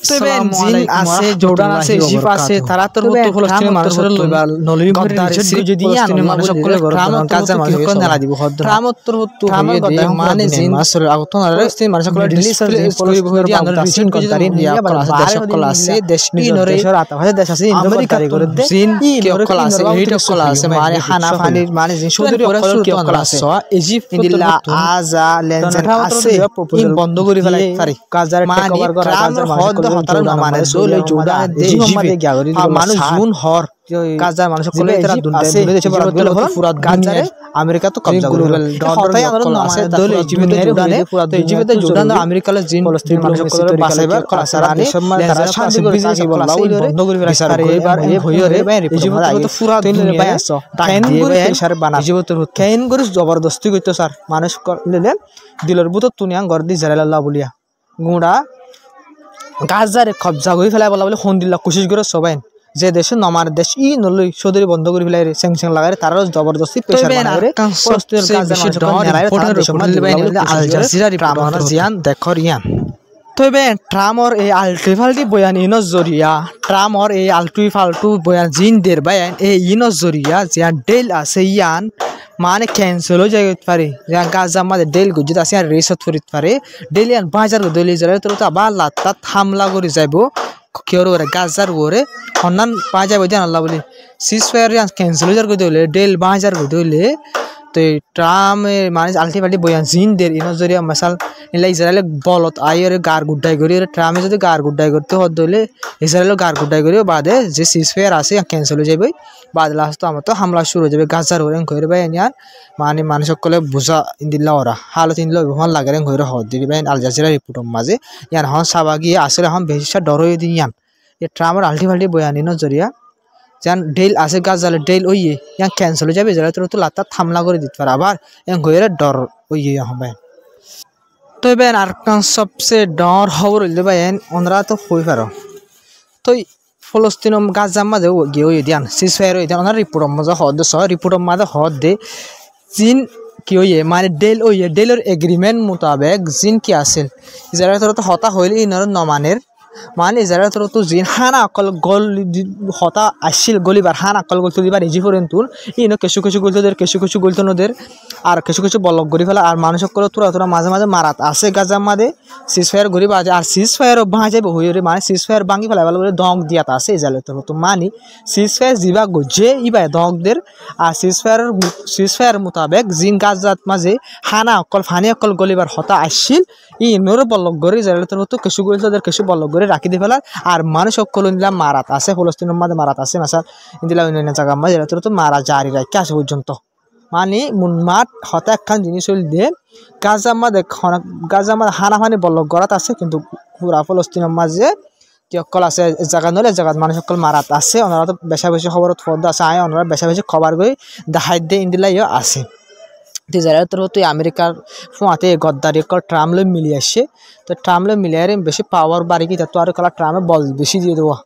তো বেন জিন আছে জর্ডান আছে ইজিপ্ট আছে তারা তোর হতো ফলস্তিনের মানুষের লইবা নলিম গদ্দার যদি ফলস্তিনের মানুষ সকলে গাজা মানুষ নালা দিব হদ ট্রামত্তর হতো মানে জিন আসলে আগতন আর ফলস্তিনের মানুষ সকলে ডিসপ্লে করি বহি আন্দোলন রিসেন্ট গদ্দারিন ইয়া দেশ সকল আছে দেশ ইনরে দেশের আতা ভাষা দেশ আছে আমেরিকা করে দে জিন কি সকল আছে এইট সকল আছে মানে হানা ফানির মানে জিন সৌদি কি সকল আছে ইজিপ্ট ইন্দিলা আজা লেনজেন আছে ইন বন্ধ করি ফেলাই পারি গাজার টেক ওভার করা গাজার মানুষ মানে সোলে জর্ডান দেশ মানুষ জুন হর গাজার মানুষ সকলে তারা দুনিয়া দেশে বড় পুরো গাজারে আমেরিকা তো কবজা করে হতাই আন্দোলন আছে দলে ইজিপ্টে জর্ডানে তো ইজিপ্টে জর্ডান আমেরিকার জিন ফলস্তিন মানুষ সকলে বাসাইবার করাসারানি তারা শান্তি বিজনেস বলা বন্ধ করে ফেলাই এবার এই ভয়রে ইজিপ্টে তো পুরো দুনিয়া বাইছ টাইন করে সার বানা ইজিপ্টে কেন করে জবরদস্তি কইতো স্যার মানুষ করলে দিলর বুত তুনিয়া গর্দি জালাল্লাহ বলিয়া গুড়া গাজারে কবজা করে ফেলাই বলা বলে হন্দিল্লা কোশিশ করে সবাই যে দেশে নমার দেশ ই নলই সদরি বন্ধ করে ফেলাই স্যাংশন লাগারে তারাও জবরদস্তি প্রেসার বানারে ফলস্তিনের গাজার মানুষ আল জাজিরা রিপোর্ট জিয়ান দেখর ইয়ান তবে ট্রামর এই আলটিফালটি বয়ান ইনস জরিয়া ট্রামর এই আলটিফালটু বয়ান জিন দের বায়ান এই ইনস জরিয়া জিয়ান ডেল আছে ইয়ান মানে ক্যান্সেল হয়ে যাইতে পারে জিয়ান গাজা মাঝে ডেল গুজিত আছে আর রেসত করিত পারে ডেল ইয়ান বাজার দলি যারা তো আবার লাত্তাত হামলা করে যাইব কেউর ওরে গাজার ওরে হন্নান পা যাইব জান আল্লাহ বলি সিসফায়ার ইয়ান ক্যান্সেল হয়ে যার দলে ডেল বাজার দলে তো ট্রামে মানে আলটিফালটি বয়ান জিন দের ইনস জরিয়া মাসাল এলা ইসরায়েল বলত আইয়ের গার গুড্ডাই করি ট্রামে যদি গার গুড্ডাই করতে হত হলে ইসরায়েল গার গুড্ডাই করি বাদে যে সিজফায়ার আছে ক্যান্সেল হয়ে যাবে বাদ লাস্ট আমার তো হামলা শুরু হয়ে যাবে গাজার ওরেন কইরে ভাই ইয়ার মানে মানুষ সকলে বুঝা ইন্দিল্লা ওরা হালত ইন্দিল্লা বিমান লাগারেন কইরে হদ দিবি ভাই আল জাজিরা রিপোর্ট মাঝে ইয়ান হন সাবাগি আসলে হন বেশি ডর হয়ে দি ইয়ান এ ট্রামের আলটিফালটি বয়ানি নজরিয়া যান ডেল আছে গাজালে ডেল ওইয়ে ইয়ান ক্যান্সেল হয়ে যাবে ইসরায়েল তো লাত্তা হামলা করে দিতে পারে আবার ইয়ান কইরে ডর ওইয়ে হবে তো বেন আর সবচেয়ে ডর খবর হইলে বেন ওনারা তো হই পারো তো ফলস্তিন গাজার মাঝে গিয়ে ওই দিয়ান সিজফায়ার ওই দিয়ান ওনার রিপোর্ট মজা হদ সহ রিপোর্টের মাঝে হদ দে জিন কি ওইয়ে মানে ডেল ওইয়ে ডেলের এগ্রিমেন্ট মোতাবেক জিন কি আসিল ইসরায়েল তো হতা হইলে ইনার নমানের মানে ইসরায়েল তো জিন হানা অকল গল হতা আসিল গলিবার হানা অকল গলতো দিবার ইজি ফরেন্তুর ইনো কিছু কিছু গলতোদের কিছু কিছু গলতো নদের আর কিছু কিছু বলক গড়ি ফেলা আর মানুষ সকল তোরা তোরা মাঝে মাঝে মারাত আছে গাজার মাঝে সিজফায়ার গড়ি বাজে আর সিজফায়ারও ভাঁ যাবে হইরে মানে সিজফায়ার ভাঙি ফেলা বলে দং দিয়াত আছে ইসরায়েল তো মানি সিজফায়ার জিবা গজে ইবাই দংদের আর সিজফায়ার মোতাবেক জিন গাজাত মাঝে হানা অকল ফানি অকল গলিবার হতা আসিল ইনোর বলক গড়ি ইসরায়েল তো কিছু গলতোদের কিছু বলক গড়ি রাখি দিয়ে ফেলার আর মানুষ সকল নিলাম মারাত আছে ফলস্তিনের মাঝে মারাত আছে মাসাল ইন্দিলা অন্যান্য জায়গা মাঝে তো মারা জারি রাখে আসে পর্যন্ত মানে মুনমাট হতা একখান জিনিস হইল দিয়ে গাজার মাঝে হানাফানি বলক গড়াত আছে কিন্তু পুরা ফলস্তিনের মাঝে কি অকল আছে জায়গা নলে জায়গা মানুষ সকল মারাত আছে ওনারা তো বেশা বেশি খবরত ফর্দ আছে আয় ওনারা বেশা বেশি খবর করে দেখাই দিয়ে ইন্দিলা ইয়ে আছে যারা তোর তো আমেরিকার ফুয়াতে গদ্দারি কল ট্রাম লই মিলি আসছে তো ট্রাম লই মিলিয়ে বেশি পাওয়ার বাড়ি কি তো আর কলা ট্রামে বল বেশি দিয়ে দেওয়া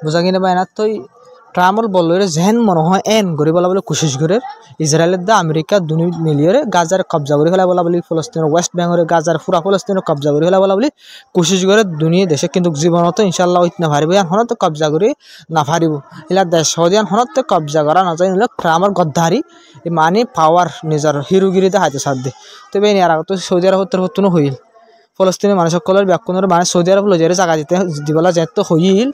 বোঝা কিনা পায় না তো ট্রামল বল যেন মনে হয় এন করে বলা বলে কোশিশ করে ইসরায়েলের দা আমেরিকা দুনি মিলিয়ে গাজার কবজা করে ফেলা বলা বলি ফলস্তিনের ওয়েস্ট বেঙ্গলের গাজার পুরা ফলস্তিনের কবজা করে ফেলা বলা বলি কোশিশ করে দুনিয়া দেশে কিন্তু জীবনত ইনশাল্লাহ ওইত না পারিব ইয়ান হনত কবজা করে না পারিব এলা দেশ সদিয়ান হনত কবজা করা না যায় ট্রামর গদ্দারি মানে পাওয়ার নিজের হিরোগিরিতে হাতে সাথ দে তবে এর আগে তো সৌদি আরব হতো হইল ফলস্তিনের মানুষ সকলের ব্যাকুণের মানে সৌদি আরব লজারে জায়গা দিতে দিবলা যেত হইল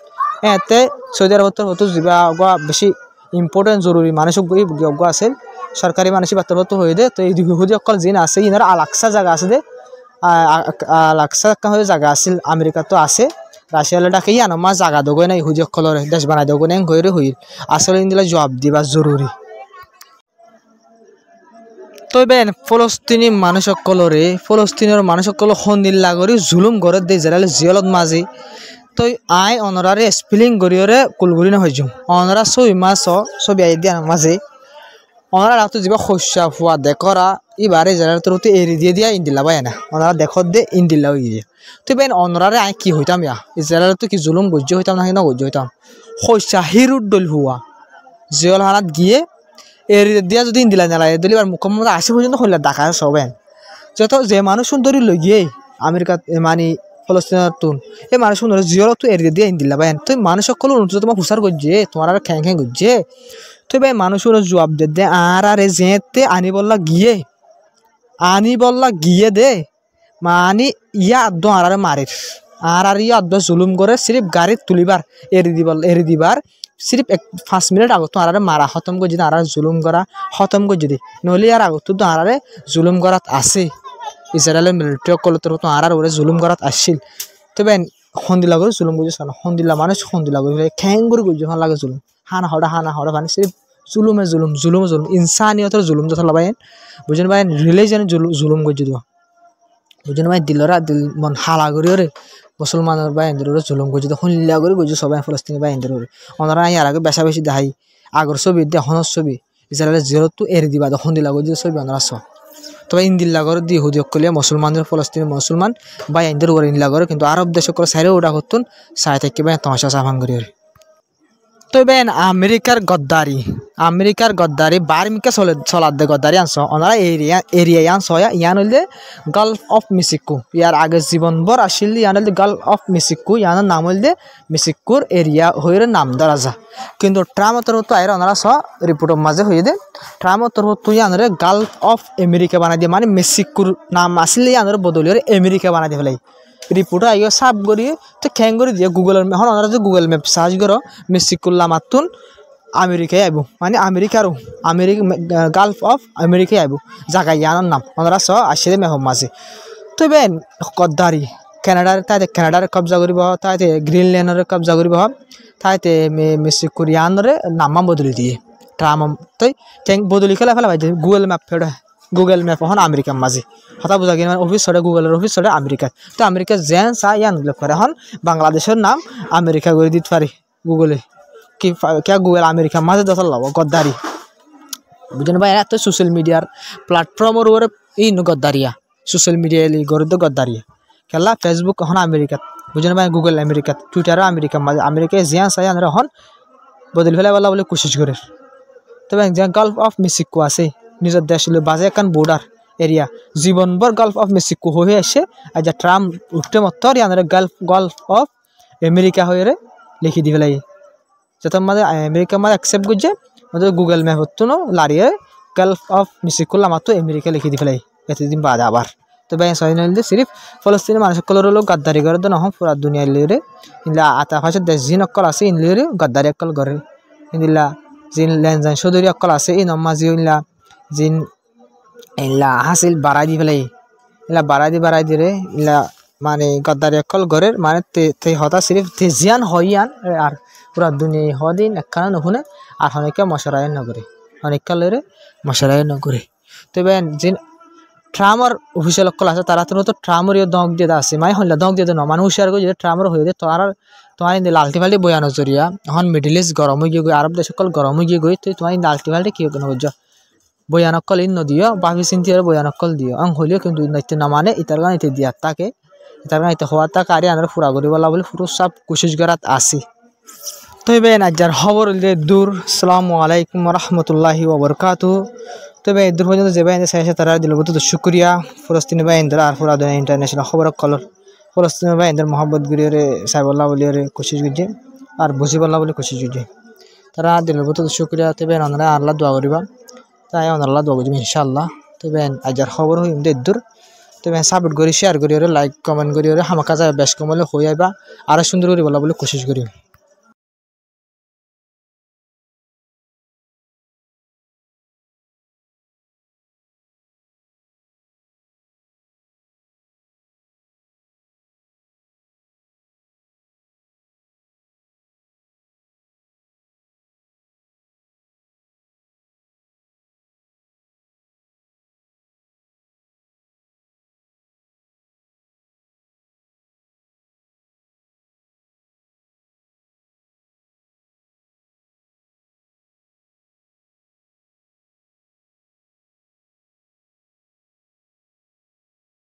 এতে সৌদি আরব হতো যা বেশি ইম্পর্টেন্ট জরুরি মানুষ যোগ্য আছে সরকারি মানুষ বার্তা হয়ে দে তো এই হুদি অকল জিন আছে ইনার আলাক্সা জায়গা আছে দে আলাক্সা হয়ে জায়গা আছিল আমেরিকা তো আছে রাশিয়ালে ডাকে ইয়ানো মা জায়গা দোগই না হুদি অকলর দেশ বানাই দোগই না হয়ে হইল আসলে ইন্দিলা জবাব দিবা জরুরি তো বেন ফলস্তিনি মানুষ সকলরে ফলস্তিনের মানুষ সকল সন্দিল্লা করে জুলুম করে দে ইসরায়েল জিয়লত মাঝে তো আই অনরারে স্পিলিং গরিয়রে কুলগুলি না হইজুম অনরা ছয় মাস ছবি আই দিয়া মাঝে অনরা রাত যা শস্যা ফুয়া দেখরা ইবারে ইসরায়েল তোর এরি দিয়ে দিয়া ইন্দিল্লা পায় না অনরা দেখত দে ইন্দিল্লা হয়ে গিয়ে তো বেন অনরারে আই কি হইতাম ইয়া ইসরায়েল তো কি জুলুম গজ্য হইতাম না না গজ্য হইতাম শস্যা হিরুট দল হুয়া জিয়ল হানাত গিয়ে এর দিয়া যদি ইন্দিলা নেলায় দলিবার মুখ্যমন্ত্রী আসে পর্যন্ত হইলে দেখা সবেন যত যে মানুষ সুন্দরী লই গিয়ে আমেরিকা মানে ফলস্তিনের তুন এই মানুষ শুনে জিয়র তো এড়িয়ে দিয়ে দিলা ভাই তুই মানুষ সকল অনুষ্ঠিত তোমার হুসার করছে তোমার আর খ্যাং খ্যাং করছে তুই ভাই মানুষ জবাব দে আর যেতে আনি বললা গিয়ে দে মানে ইয়া আদ্দ আর মারির আর ইয়া আদ্দ জুলুম করে সিরিফ গাড়ির তুলিবার এড়ি দিবার সিরিফ 5 মিনিট আগত আর মারা খতম করে যদি আর জুলুম করা খতম করে যদি নহলে আর আগত তো আর জুলুম করাত আছে ইসরায়েলের মিলিটারি কলতর তো আর ওরে জুলুম করাত আসছিল তবে সন্দিলা করে জুলুম বুঝেছ না সন্দিলা মানুষ সন্দিলা করে খ্যাং করে গুজি ভাল লাগে জুলুম হানা হড়া মানে সিরিফ জুলুমে জুলুম ইনসানিয়তের জুলুম যথা লাবাইন বুঝেন ভাই রিলিজনে জুলুম করছি তো বুঝেন ভাই দিলরা দিল মন হালা করি রে মুসলমানের বা এন্দ্রে জুলুম করছি তো হল্লা করে গুজি সবাই ফলস্তিনি বা এন্দ্রে ওনারা আর আগে বেশা বেশি দেখাই আগর ছবি দেহনের ছবি ইসরায়েলের জিরো এড়ি দিবা তখন দিলা করছি ছবি ওনারা সব তবে ইন্দিল্লা করে দি হুদি অকলিয়া মুসলমানদের ফলস্তিনি মুসলমান বা এন্দ্রে ওর ইন্দিল্লা করে কিন্তু আরব দেশ করে সাইরে ওটা করতুন সাই থেকে বা তমাশা সাফান করি তবে আমেরিকার গদ্দারি বার্মিকা চলার দে গদ্দারি আনছ ওনারা এরিয়া আনছ ইয়ান হইলে গালফ অফ মেক্সিকো ইয়ার আগে জীবনভর আসিল ইয়ান হইলে গালফ অফ মেক্সিকো ইয়ানোর নাম হইলে মেক্সিকোর এরিয়া হয়ে নাম ধরা যা কিন্তু ট্রাম্পের তরফ আইরে ওনারা রিপোর্টের মাঝে হয়ে দে ট্রাম্পের তরফ ইয়ানরে গালফ অফ আমেরিকা বানাই দিয়ে মানে মেক্সিকোর নাম আসলে ইয়ানোর বদলি আমেরিকা বানাই দিয়ে ফেলাই রিপোর্ট আইও সাব করি তো খ্যাং করে দিয়ে গুগলের এখন ওনারা যে গুগল ম্যাপ সার্চ করো মেক্সিকোল্লা মাতুন আমেরিকায় আইব মানে আমেরিকা গালফ অফ আমেরিকায় আইব জায়গা ইয়ানোর নাম ওনারা আসলে মেহম মাঝে তো বেন গদ্দারি কানাডার কবজা করিব তাইতে গ্রিনল্যান্ডের কবজা করিব তাইতে মেক্সিকোর ইয়ানরে নাম বদলি দিয়ে ট্রাম্প তই ঠ্যাং বদলি খেলা ফেলা ভাই গুগল ম্যাপ এখন আমেরিকার মাঝে হতা বোঝা কিনা অফিস ছড়ে গুগলের অফিস ছড়ে আমেরিকা তো আমেরিকা যেন চা ইয়ান উল্লেখ করে এখন বাংলাদেশের নাম আমেরিকা করে দিতে পারি গুগলে কি গুগল আমেরিকার মাঝে দশ লব গদ্দারি বুঝলেন ভাই এত সোশ্যাল মিডিয়ার প্ল্যাটফর্মের উপরে এই গদ্দারিয়া সোশ্যাল মিডিয়া গড়ে তো গদ্দারিয়া খেলা ফেসবুক এখন আমেরিকাত বুঝলেন ভাই গুগল আমেরিকাত টুইটারও আমেরিকার মাঝে আমেরিকায় যেন চা ইয়ান এখন বদলি ফেলা বলা বলে কোশিশ করে তবে গালফ অফ মেক্সিকো আছে নিজের দেশ বাজে এখন বর্ডার এরিয়া জীবনভর গালফ অফ মেক্সিকো হয়ে আসে আর যা ট্রাম্প উঠতে মত ইয়ানের গলফ অফ আমেরিকা হয়ে লিখি দি ফেলাই যত মাঝে আমেরিকার মাঝে অ্যাকসেপ্ট করছে গুগল ম্যাপ হতো লারিয়ে গলফ অফ মেক্সিকো লামাতো আমেরিকা লিখি দি ফেলাই এতদিন বাদে আবার তো ভাই সহিনলে সিরিফ ফলস্তিনি মানুষ সকলের লোক গাদ্দারি করে তো নহম পুরা দুনিয়া লিয়ে ইনলা আতা ভাষার দেশ জিন অকল আছে ইনলিয়ে গাদ্দারি অকল করে ইনলা জিন লেনজান চৌধুরী অকল আছে ই নমাজি ইনলা জিন ইলা হাসিল বাড়াই দি ফেলাই ইলা বাড়াই দি রে ইলা মানে গদ্দারি অকল ঘরের মানে তে হতা সিরিফ তেজিয়ান হইয়ান আর পুরা দুনিয়া হদিন একখানা নুশুনে আর অনেকে মশারায়ন নগরে অনেকটা লরে মশারায়ন নগরে তবে জিন ট্রাম্পর অফিসিয়াল অকল আছে তারা তো ট্রাম্পর দঙ্ক দিয়ে আছে মানে হইলা দঙ্ক দিয়ে ন মানে হুশিয়ার করে যদি ট্রাম্পর হয়ে যায় তোমার লালটি ফাল্টি বয়া নজরিয়া এখন মিডিল ইস্ট গরম হয়ে গিয়ে আরব দেশ সকল গরম হয়ে গিয়ে তো তোমার লালটি ফাল্টি কি নজ বয়ানকল ইন নদিও বাকি চিন্তি বয়ানকল দিও আং হইলেও কিন্তু নাইতে না মানে ইতার গান ইতে দিয়ার তাকে ইতার গান ইতে হওয়ার তাকে আরে আনার ফুরা করি বলা বলে পুরো সব কোশিশ করাত আসি তবে নাজার খবর দূর আসসালামু আলাইকুম রহমতুল্লাহি ওবরকাতু তবে দূর পর্যন্ত যে বাইন সাইসে তারা দিল তো শুক্রিয়া ফলস্তিনি বাইনদের আর পুরা দুনিয়া ইন্টারন্যাশনাল খবর কলর ফলস্তিনি বাইনদের মোহাম্মদ গুরিয়রে সাহেবুল্লাহ বলিয়রে কোশিশ করছে আর বুঝিবল্লাহ বলে কোশিশ করছে তারা দিল তো শুক্রিয়া তবে আমরা আল্লাহ দোয়া করিবা তাই আল্লাহ দোয়া করছি ইনশাআল্লাহ তবে আজার খবর হই দূর তবে সাপোর্ট করি শেয়ার করি লাইক কমেন্ট করি হামাকা যায় বেশ কমলে হয়ে আইবা আর সুন্দর করে বলা বলে কোশিশ করি